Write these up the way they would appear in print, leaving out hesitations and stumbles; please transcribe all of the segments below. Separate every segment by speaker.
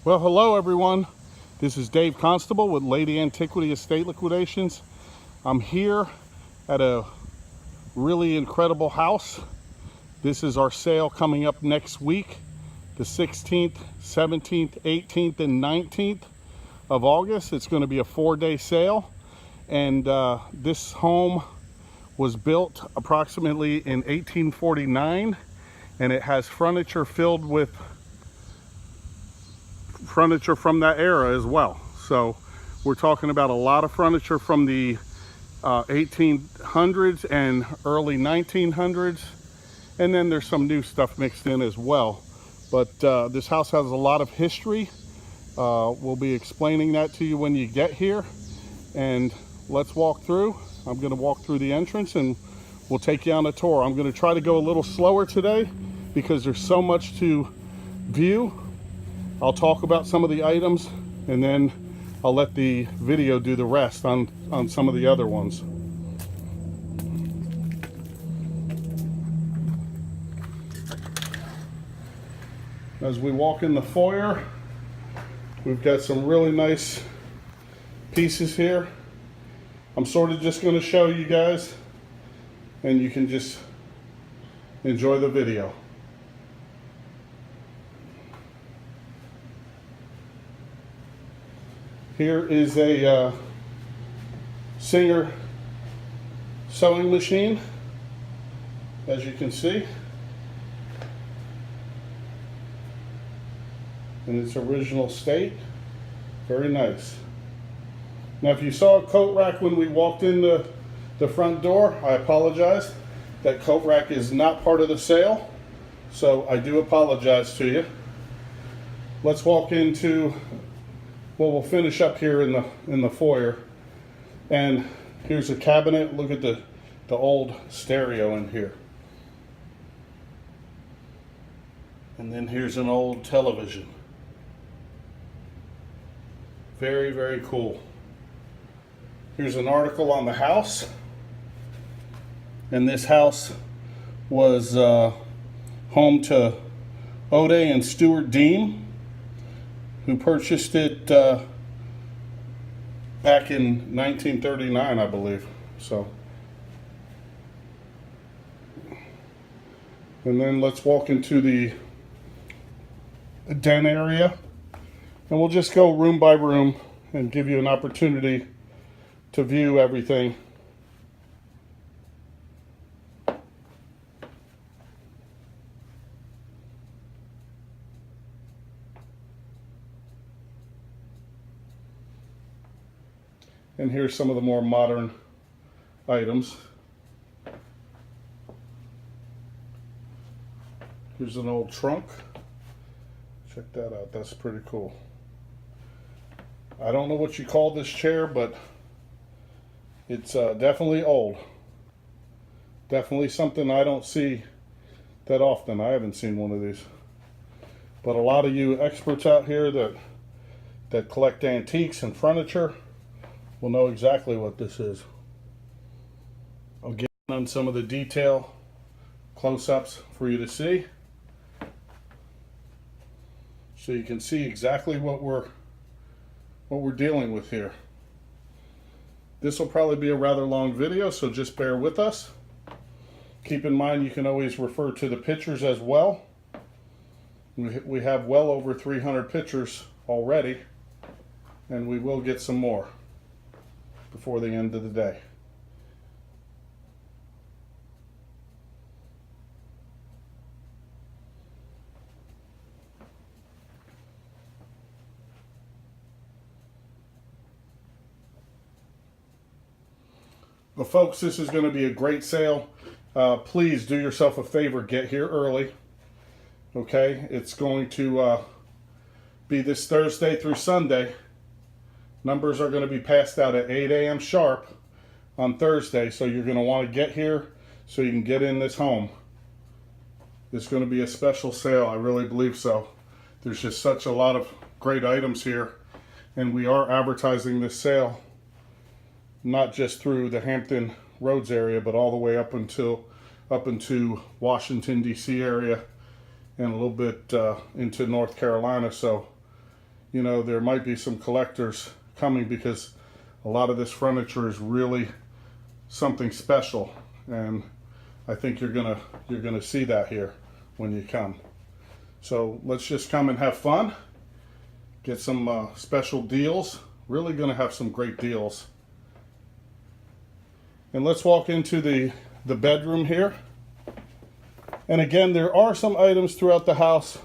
Speaker 1: Well, hello everyone. This is Dave Constable with Lady Antiquity Estate Liquidations. I'm here at a really incredible house. This is our sale coming up next week, the 16th, 17th, 18th, and 19th of August. It's going to be a 4-day sale, and this home was built approximately in 1849, and it has furniture filled with furniture from that era as well. So we're talking about a lot of furniture from the 1800s and early 1900s, and then there's some new stuff mixed in as well. But this house has a lot of history. We'll be explaining that to you when you get here, and let's walk through. I'm going to walk through the entrance and we'll take you on a tour. I'm going to try to go a little slower today because there's so much to view. I'll talk about some of the items, and then I'll let the video do the rest on some of the other ones. As we walk in the foyer, we've got some really nice pieces here. I'm sort of just going to show you guys, and you can just enjoy the video. Here is a Singer sewing machine, as you can see, in its original state. Very nice. Now, if you saw a coat rack when we walked in the front door, I apologize. That coat rack is not part of the sale, so I do apologize to you. Let's walk into, well, we'll finish up here in the foyer, and here's a cabinet. Look at the old stereo in here, and then here's an old television. Very, very cool. Here's an article on the house, and this house was home to Ode and Stuart Dean, who purchased it back in 1939, I believe. So, and then let's walk into the den area, and we'll just go room by room and give you an opportunity to view everything. And here's some of the more modern items. Here's an old trunk. Check that out. That's pretty cool. I don't know what you call this chair, but it's definitely old. Definitely something I don't see that often. I haven't seen one of these. But a lot of you experts out here that collect antiques and furniture will know exactly what this is. I'll get on some of the detail close-ups for you to see, so you can see exactly what we're dealing with here. This will probably be a rather long video, so just bear with us. Keep in mind you can always refer to the pictures as well. We have well over 300 pictures already, and we will get some more before the end of the day. But folks, this is going to be a great sale. Please do yourself a favor, get here early. Okay, it's going to be this Thursday through Sunday. Numbers are going to be passed out at 8 a.m. sharp on Thursday, so you're going to want to get here so you can get in this home. It's going to be a special sale, I really believe so. There's just such a lot of great items here, and we are advertising this sale not just through the Hampton Roads area, but all the way up into Washington, D.C. area, and a little bit into North Carolina. So you know, there might be some collectors coming because a lot of this furniture is really something special, and I think you're gonna see that here when you come. So let's just come and have fun, get some special deals. Really gonna have some great deals. And let's walk into the bedroom here. And again, there are some items throughout the house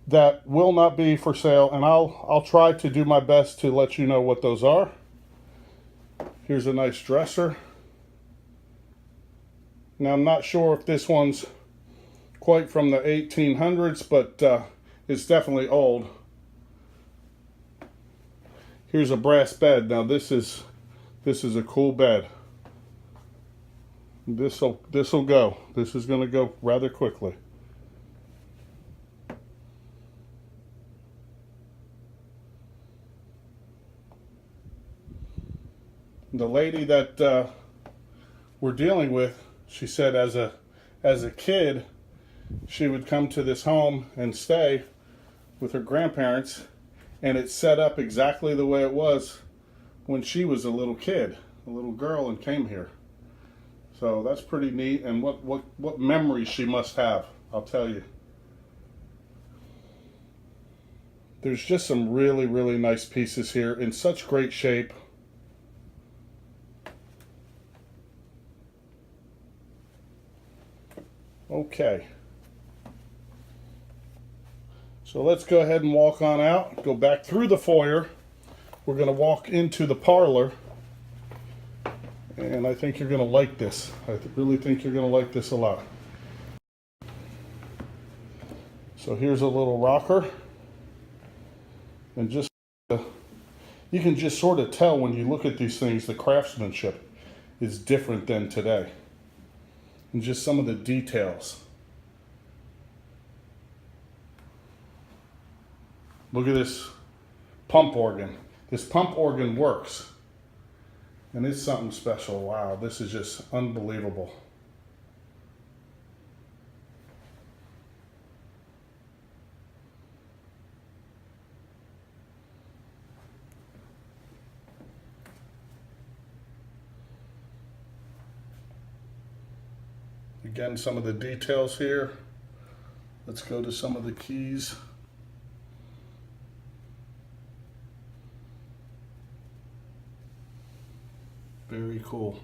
Speaker 1: that will not be for sale, and I'll try to do my best to let you know what those are. Here's a nice dresser. Now I'm not sure if this one's quite from the 1800s, but it's definitely old. Here's a brass bed. Now this is a cool bed. This'll go. This is going to go rather quickly. The lady that we're dealing with, she said as a kid, she would come to this home and stay with her grandparents, and it's set up exactly the way it was when she was a little kid, a little girl, and came here. So that's pretty neat, and what memories she must have, I'll tell you. There's just some really, really nice pieces here in such great shape. Okay. So let's go ahead and walk on out, go back through the foyer. We're going to walk into the parlor, and I think you're going to like this. I really think you're going to like this a lot. So here's a little rocker, and just you can just sort of tell when you look at these things, the craftsmanship is different than today, and just some of the details. Look at this pump organ. This pump organ works, and it's something special. Wow, this is just unbelievable. Again, some of the details here. Let's go to some of the keys. Very cool.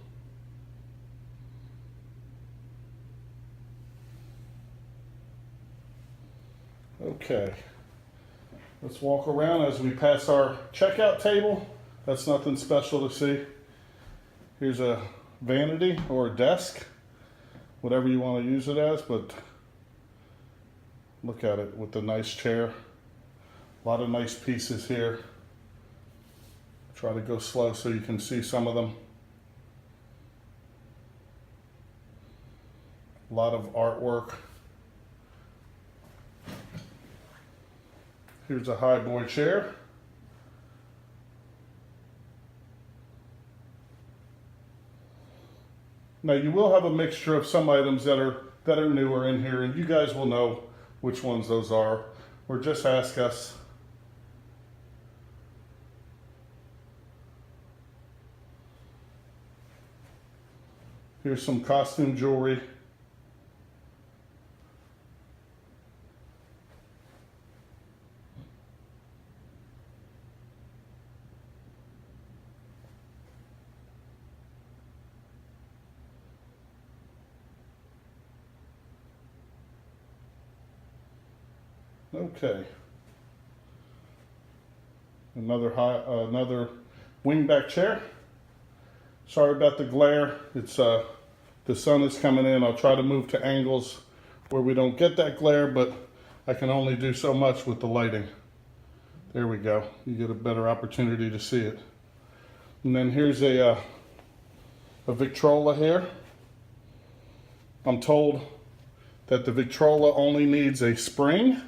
Speaker 1: Okay, let's walk around as we pass our checkout table. That's nothing special to see. Here's a vanity or a desk, whatever you want to use it as, but look at it with the nice chair. A lot of nice pieces here. Try to go slow so you can see some of them. A lot of artwork. Here's a high boy chair. Now you will have a mixture of some items that are newer in here, and you guys will know which ones those are, or just ask us. Here's some costume jewelry. Okay. Another wingback chair. Sorry about the glare. It's the sun is coming in. I'll try to move to angles where we don't get that glare, but I can only do so much with the lighting. There we go. You get a better opportunity to see it. And then here's a Victrola here. I'm told that the Victrola only needs a spring,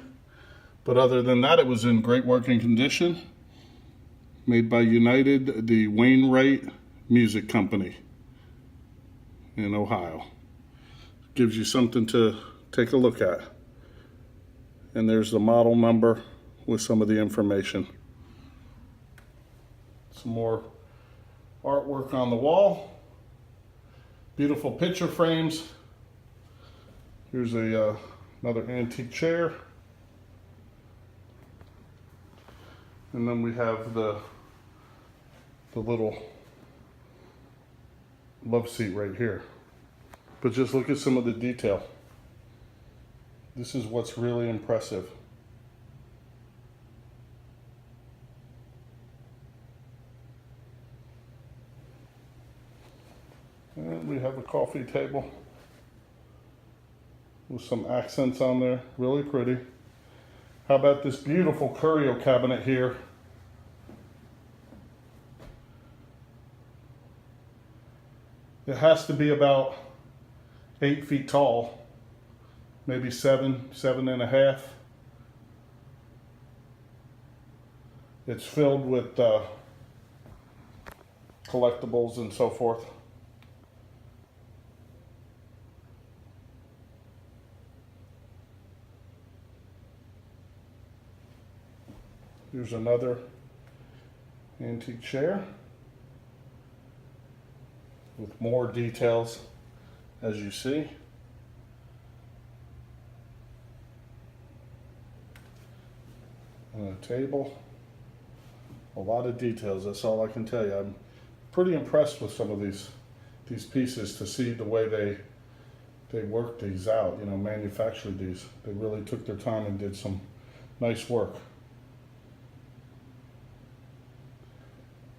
Speaker 1: but other than that, it was in great working condition. Made by United, the Wainwright Music Company in Ohio. Gives you something to take a look at. And there's the model number with some of the information. Some more artwork on the wall. Beautiful picture frames. Here's another antique chair. And then we have the little love seat right here. But just look at some of the detail. This is what's really impressive. And we have a coffee table with some accents on there, really pretty. How about this beautiful curio cabinet here? It has to be about 8 feet tall, maybe 7.5. It's filled with collectibles and so forth. Here's another antique chair with more details, as you see. And a table. A lot of details, that's all I can tell you. I'm pretty impressed with some of these pieces, to see the way they worked these out, you know, manufactured these. They really took their time and did some nice work.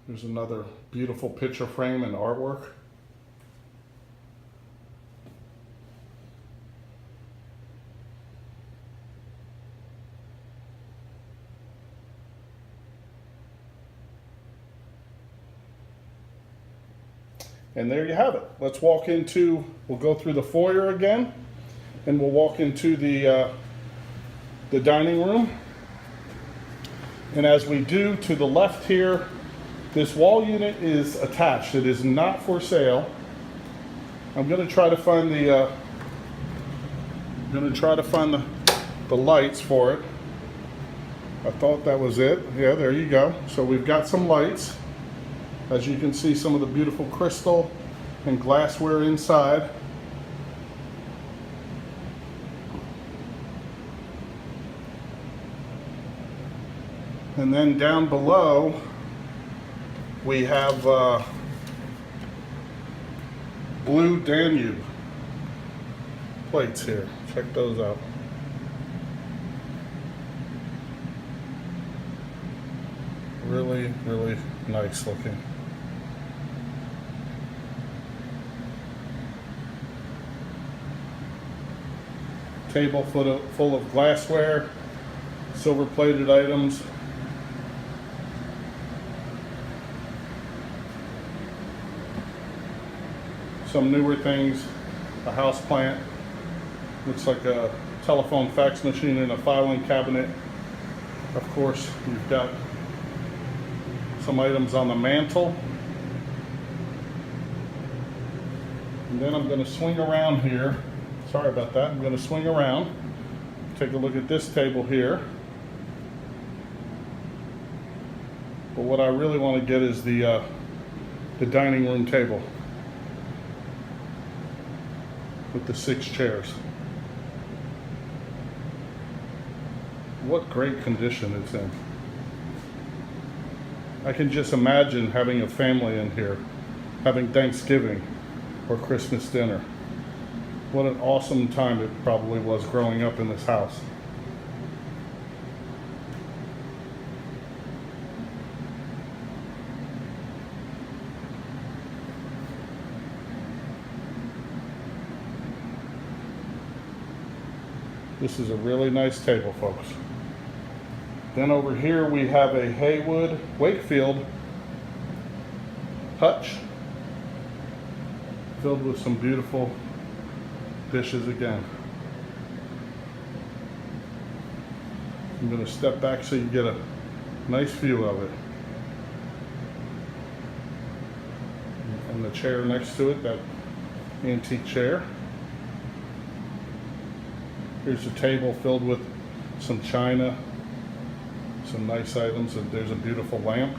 Speaker 1: There's another beautiful picture frame and artwork. And there you have it. Let's walk into, we'll go through the foyer again, and we'll walk into the dining room. And as we do, to the left here, this wall unit is attached. It is not for sale. I'm going to try to find the lights for it. I thought that was it. Yeah, there you go. So we've got some lights. As you can see, some of the beautiful crystal and glassware inside. And then down below, we have Blue Danube plates here. Check those out. Really, really nice looking. Table full of glassware, silver plated items. Some newer things, a house plant, looks like a telephone fax machine and a filing cabinet. Of course, you've got some items on the mantle. And then I'm going to swing around here. Sorry about that. I'm going to swing around. Take a look at this table here. But what I really want to get is the dining room table with the 6 chairs. What great condition it's in. I can just imagine having a family in here, having Thanksgiving or Christmas dinner. What an awesome time it probably was growing up in this house. This is a really nice table, folks. Then over here we have a Haywood Wakefield hutch filled with some beautiful dishes again. I'm going to step back so you get a nice view of it. And the chair next to it, that antique chair. Here's a table filled with some china Some nice items, and there's a beautiful lamp.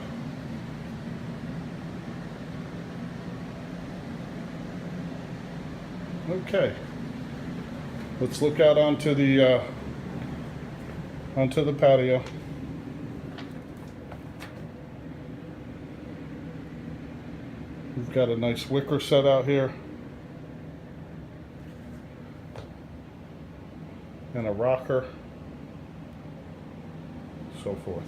Speaker 1: Okay, let's look out onto the patio. We've got a nice wicker set out here, and a rocker, so forth.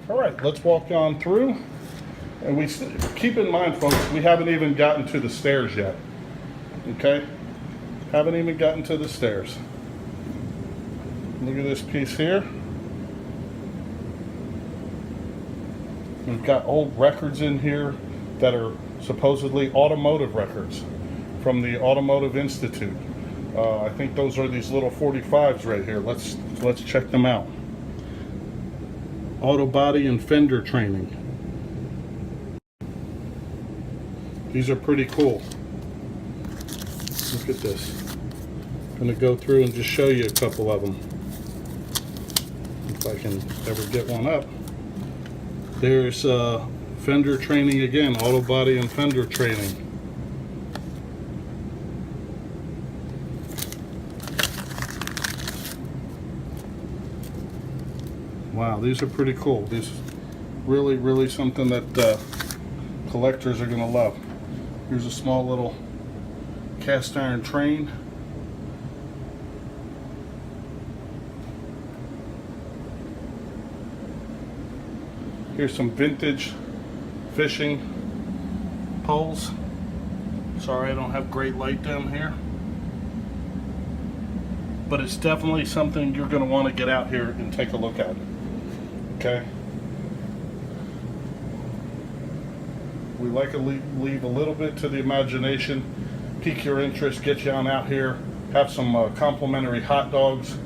Speaker 1: All right, let's walk on through. And we keep in mind, folks, we haven't even gotten to the stairs yet. Okay? Haven't even gotten to the stairs. Look at this piece here. We've got old records in here that are supposedly automotive records from the Automotive Institute. I think those are these little 45s right here. Let's check them out. Auto body and fender training. These are pretty cool. Look at this. I'm going to go through and just show you a couple of them. If I can ever get one up. There's fender training again, auto body and fender training. Wow, these are pretty cool. These really, really something that collectors are going to love. Here's a small little cast iron train. Here's some vintage fishing poles. Sorry I don't have great light down here. But it's definitely something you're going to want to get out here and take a look at. Okay? We like to leave a little bit to the imagination, pique your interest, get you on out here, have some complimentary hot dogs.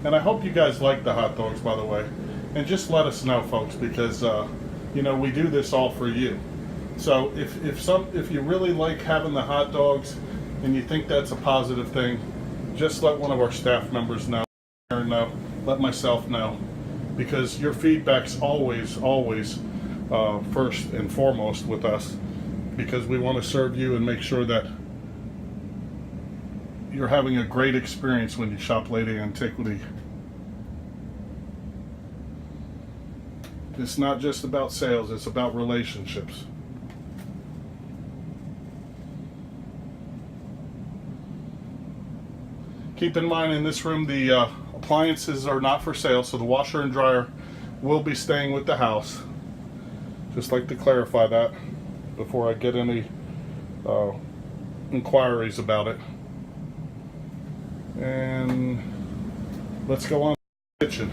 Speaker 1: And I hope you guys like the hot dogs, by the way. And just let us know, folks, because you know, we do this all for you. So if you really like having the hot dogs and you think that's a positive thing, just let one of our staff members know, let myself know, because your feedback's always first and foremost with us, because we want to serve you and make sure that you're having a great experience when you shop Lady Antiquity. It's not just about sales, it's about relationships. Keep in mind, in this room the appliances are not for sale, so the washer and dryer will be staying with the house. Just like to clarify that before I get any inquiries about it. And let's go on to the kitchen.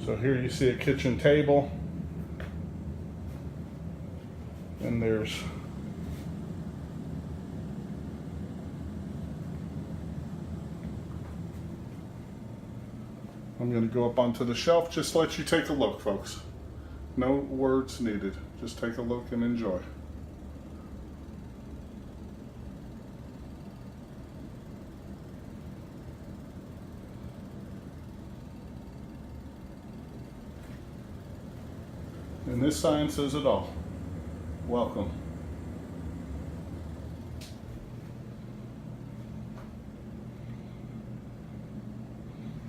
Speaker 1: So here you see a kitchen table, and there's I'm going to go up onto the shelf, just let you take a look, folks. No words needed. Just take a look and enjoy. And this sign says it all. Welcome.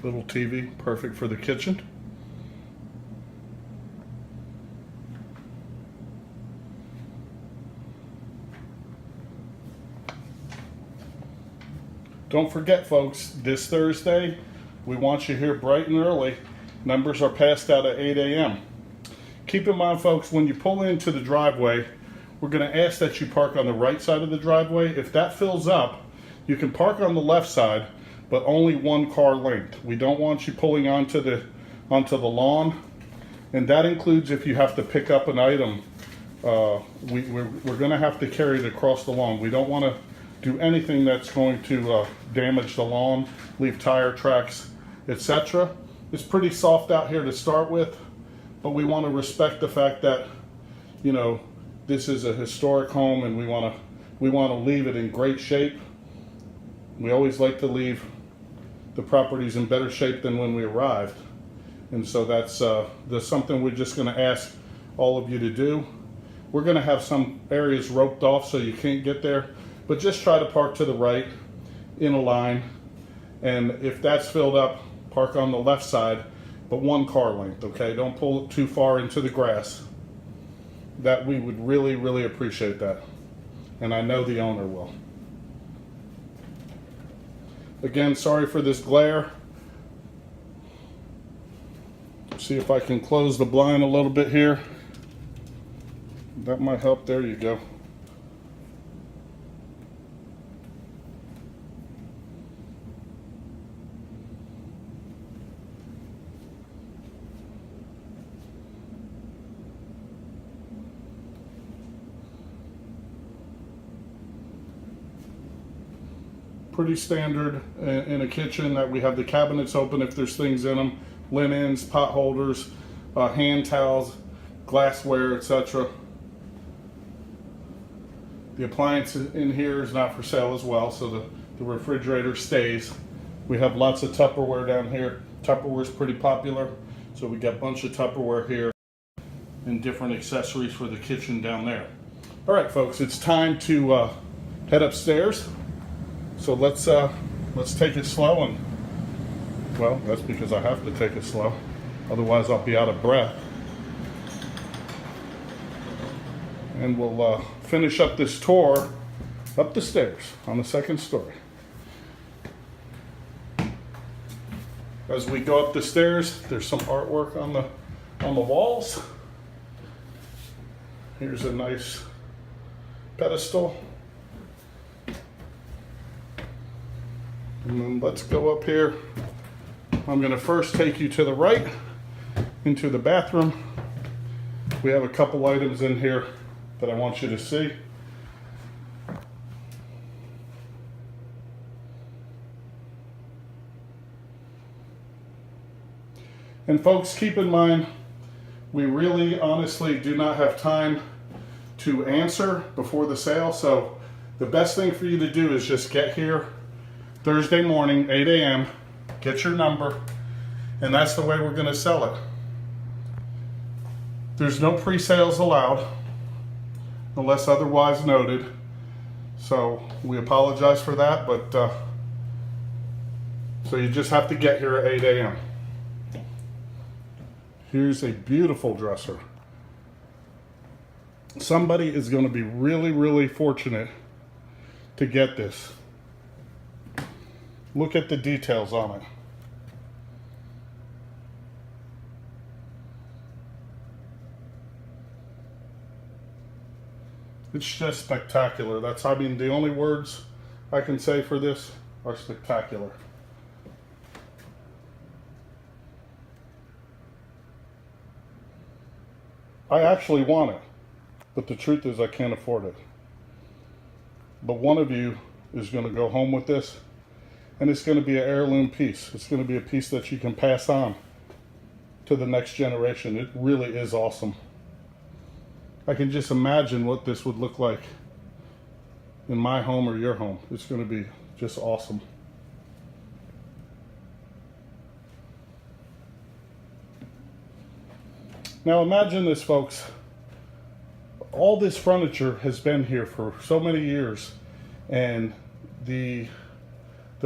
Speaker 1: Little TV, perfect for the kitchen. Don't forget, folks, this Thursday, we want you here bright and early. Numbers are passed out at 8 a.m. Keep in mind, folks, when you pull into the driveway, we're going to ask that you park on the right side of the driveway. If that fills up, you can park on the left side, but only one car length. We don't want you pulling onto the lawn, and that includes if you have to pick up an item. We're going to have to carry it across the lawn. We don't want to do anything that's going to damage the lawn, leave tire tracks, etc. It's pretty soft out here to start with, but we want to respect the fact that, you know, this is a historic home, and we want to leave it in great shape. We always like to leave the properties in better shape than when we arrived. And so that's something we're just going to ask all of you to do. We're going to have some areas roped off so you can't get there, but just try to park to the right in a line. And if that's filled up, park on the left side, but one car length, okay? Don't pull it too far into the grass. That we would really, really appreciate that. And I know the owner will. Again, sorry for this glare. See if I can close the blind a little bit here. That might help. There you go. Pretty standard in a kitchen that we have the cabinets open if there's things in them, linens, pot holders, hand towels, glassware, etc. The appliance in here is not for sale as well, so the refrigerator stays. We have lots of Tupperware down here. Tupperware is pretty popular, so we got a bunch of Tupperware here and different accessories for the kitchen down there. All right, folks, it's time to head upstairs. So let's take it slow, and well, that's because I have to take it slow. Otherwise, I'll be out of breath. And we'll finish up this tour up the stairs on the second story. As we go up the stairs, there's some artwork on the walls. Here's a nice pedestal. And then let's go up here. I'm going to first take you to the right into the bathroom. We have a couple items in here that I want you to see. And folks, keep in mind, we really honestly do not have time to answer before the sale. So the best thing for you to do is just get here Thursday morning, 8 a.m., get your number, and that's the way we're going to sell it. There's no pre-sales allowed, unless otherwise noted. So we apologize for that, but so you just have to get here at 8 a.m. Here's a beautiful dresser. Somebody is going to be really, really fortunate to get this. Look at the details on it. It's just spectacular. I mean, the only words I can say for this are spectacular. I actually want it, but the truth is I can't afford it. But one of you is going to go home with this, and it's going to be an heirloom piece. It's going to be a piece that you can pass on to the next generation. It really is awesome. I can just imagine what this would look like in my home or your home. It's going to be just awesome. Now imagine this, folks. All this furniture has been here for so many years, and the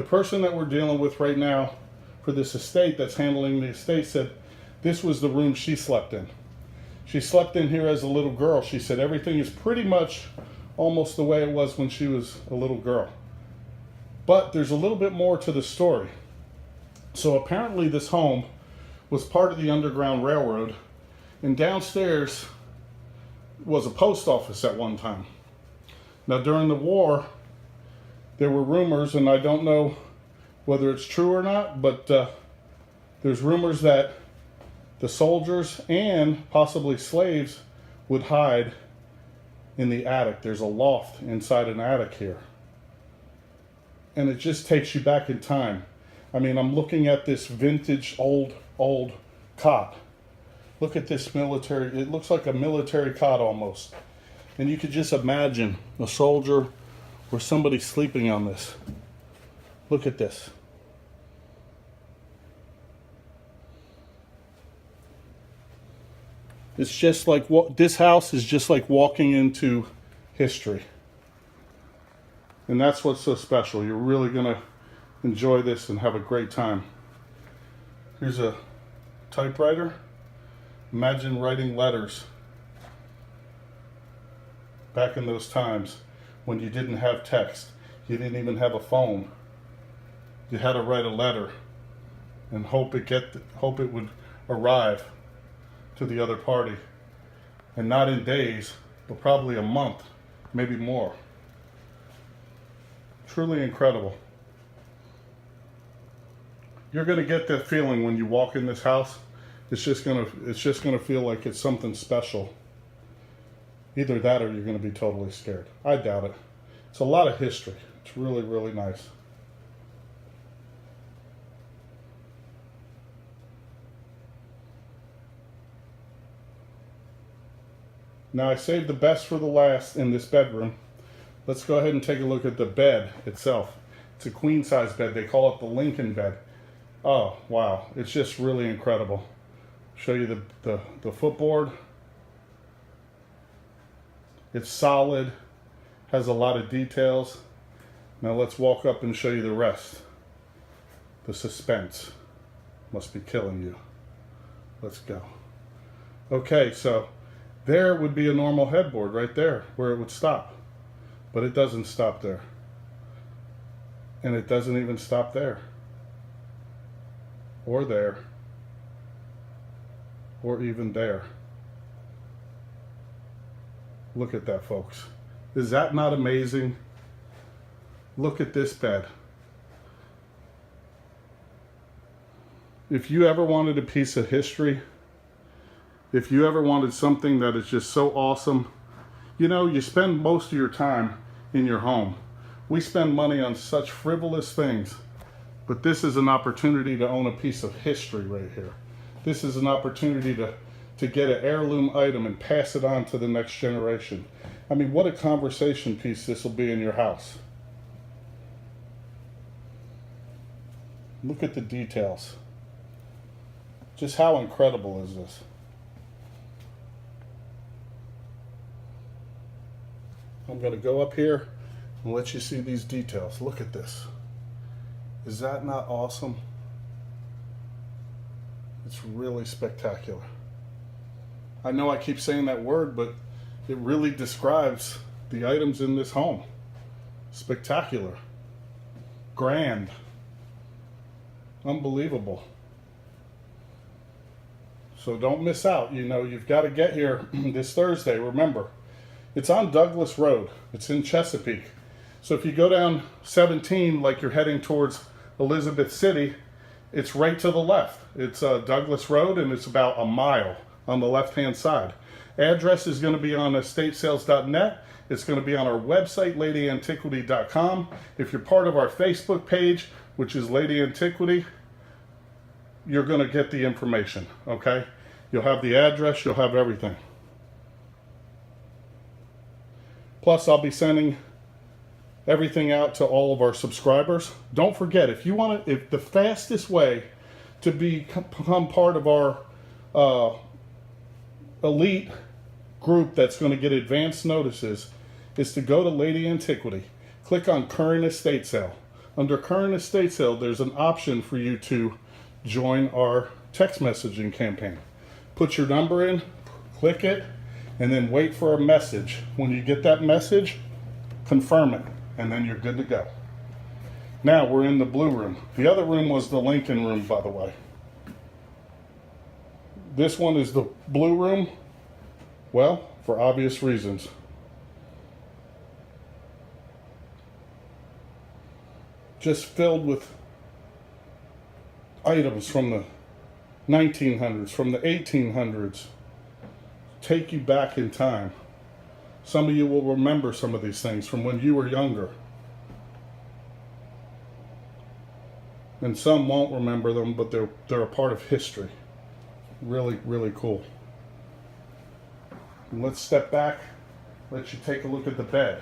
Speaker 1: person that we're dealing with right now for this estate that's handling the estate said this was the room she slept in. She slept in here as a little girl. She said everything is pretty much almost the way it was when she was a little girl. But there's a little bit more to the story. So apparently this home was part of the Underground Railroad, and downstairs was a post office at one time. Now during the war, there were rumors, and I don't know whether it's true or not, but there's rumors that the soldiers and possibly slaves would hide in the attic. There's a loft inside an attic here. And it just takes you back in time. I mean, I'm looking at this vintage old cot. Look at this military, it looks like a military cot almost. And you could just imagine a soldier or somebody sleeping on this. Look at this. It's just like this house is just like walking into history. And that's what's so special. You're really going to enjoy this and have a great time. Here's a typewriter. Imagine writing letters back in those times when you didn't have text. You didn't even have a phone. You had to write a letter and hope it would arrive to the other party. And not in days, but probably a month, maybe more. Truly incredible. You're going to get that feeling when you walk in this house. It's just going to feel like it's something special. Either that or you're going to be totally scared. I doubt it. It's a lot of history. It's really, really nice. Now I saved the best for the last in this bedroom. Let's go ahead and take a look at the bed itself. It's a queen size bed. They call it the Lincoln bed. Oh, wow. It's just really incredible. Show you the footboard. It's solid. Has a lot of details. Now let's walk up and show you the rest. The suspense must be killing you. Let's go. Okay, so there would be a normal headboard right there where it would stop. But it doesn't stop there. And it doesn't even stop there. Or there. Or even there. Look at that, folks. Is that not amazing? Look at this bed. If you ever wanted a piece of history, if you ever wanted something that is just so awesome, you know, you spend most of your time in your home. We spend money on such frivolous things, but this is an opportunity to own a piece of history right here. This is an opportunity to get an heirloom item and pass it on to the next generation. I mean, what a conversation piece this will be in your house. Look at the details. Just how incredible is this? I'm going to go up here and let you see these details. Look at this. Is that not awesome? It's really spectacular. I know I keep saying that word, but it really describes the items in this home. Spectacular. Grand. Unbelievable. So don't miss out. You know, you've got to get here this Thursday. Remember, it's on Douglas Road. It's in Chesapeake. So if you go down 17 like you're heading towards Elizabeth City, it's right to the left. It's Douglas Road, and it's about a mile on the left-hand side. Address is going to be on estatesales.net. It's going to be on our website, ladyantiquity.com. If you're part of our Facebook page, which is Lady Antiquity, you're going to get the information, okay? You'll have the address, you'll have everything. Plus, I'll be sending everything out to all of our subscribers. Don't forget, if the fastest way to become part of our elite group that's going to get advance notices is to go to Lady Antiquity. Click on Current Estate Sale. Under Current Estate Sale, there's an option for you to join our text messaging campaign. Put your number in, click it, and then wait for a message. When you get that message, confirm it, and then you're good to go. Now we're in the blue room. The other room was the Lincoln room, by the way. This one is the blue room. Well, for obvious reasons. Just filled with items from the 1900s, from the 1800s. Take you back in time. Some of you will remember some of these things from when you were younger. And some won't remember them, but they're a part of history. Really, really cool. And let's step back, let you take a look at the bed.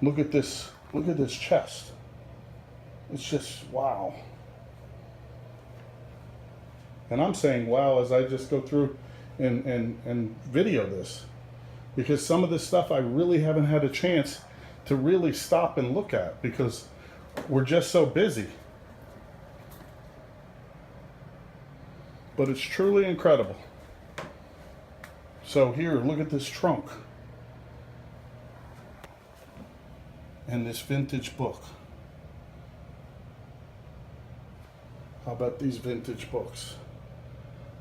Speaker 1: Look at this chest. It's just wow. And I'm saying wow as I just go through and video this, because some of this stuff I really haven't had a chance to really stop and look at because we're just so busy. But it's truly incredible. So here, look at this trunk and this vintage book. How about these vintage books?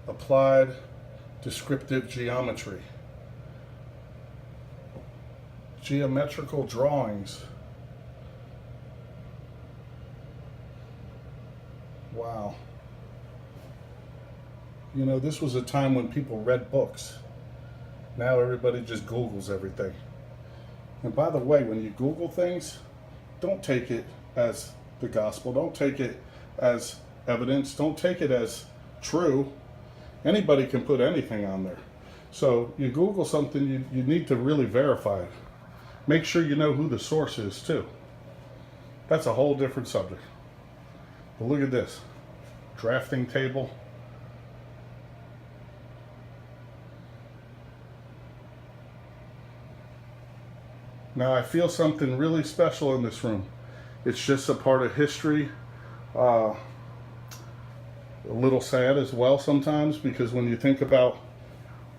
Speaker 1: Applied Descriptive Geometry. Geometrical drawings. Wow. You know, this was a time when people read books. Now everybody just Googles everything. And by the way, when you Google things, don't take it as the gospel. Don't take it as evidence. Don't take it as true. Anybody can put anything on there. So you Google something, you need to really verify it. Make sure you know who the source is too. That's a whole different subject. But look at this. Drafting table. Now I feel something really special in this room. It's just a part of history. A little sad as well sometimes, because when you think about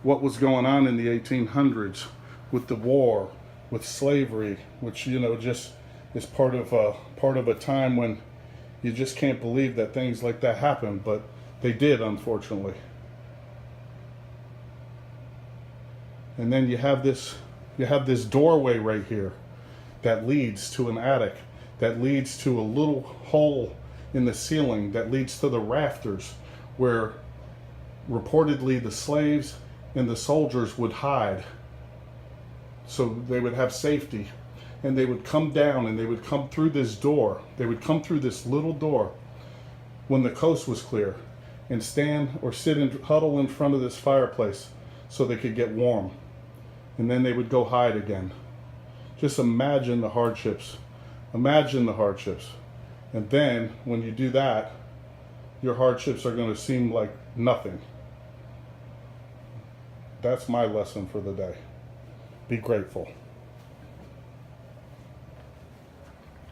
Speaker 1: what was going on in the 1800s with the war, with slavery, which, you know, just is part of a time when you just can't believe that things like that happened, but they did, unfortunately. And then you have this doorway right here that leads to an attic, that leads to a little hole in the ceiling, that leads to the rafters where reportedly the slaves and the soldiers would hide so they would have safety. And they would come down and they would come through this door. They would come through this little door when the coast was clear and stand or sit and huddle in front of this fireplace so they could get warm. And then they would go hide again. Just imagine the hardships. Imagine the hardships. And then when you do that, your hardships are going to seem like nothing. That's my lesson for the day. Be grateful.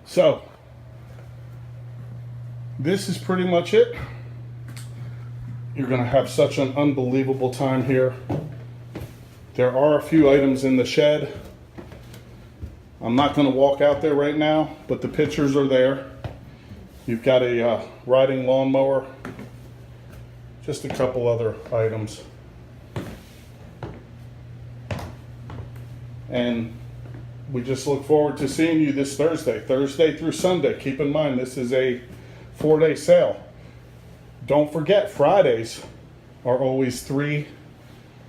Speaker 1: So, this is pretty much it. You're going to have such an unbelievable time here. There are a few items in the shed. I'm not going to walk out there right now, but the pictures are there. You've got a riding lawnmower, just a couple other items. And we just look forward to seeing you this Thursday through Sunday. Keep in mind, this is a 4-day sale. Don't forget, Fridays are always 3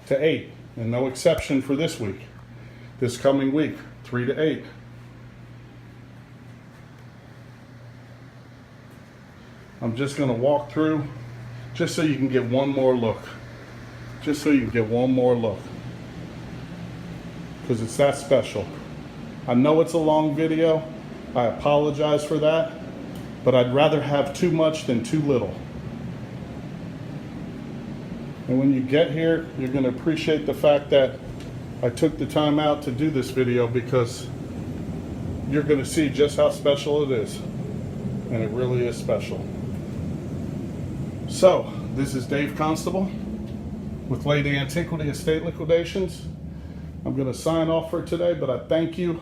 Speaker 1: to 8. And no exception for this week, this coming week, 3 to 8. I'm just going to walk through just so you can get one more look. Just so you can get one more look. Because it's that special. I know it's a long video. I apologize for that. But I'd rather have too much than too little. And when you get here, you're going to appreciate the fact that I took the time out to do this video, because you're going to see just how special it is. And it really is special. So, this is Dave Constable with Lady Antiquity Estate Liquidations. I'm going to sign off for today, but I thank you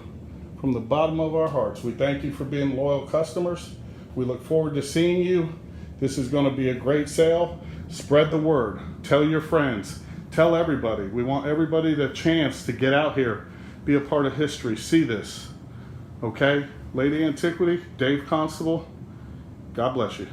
Speaker 1: from the bottom of our hearts. We thank you for being loyal customers. We look forward to seeing you. This is going to be a great sale. Spread the word. Tell your friends. Tell everybody. We want everybody the chance to get out here, be a part of history, see this. Okay? Lady Antiquity, Dave Constable, God bless you.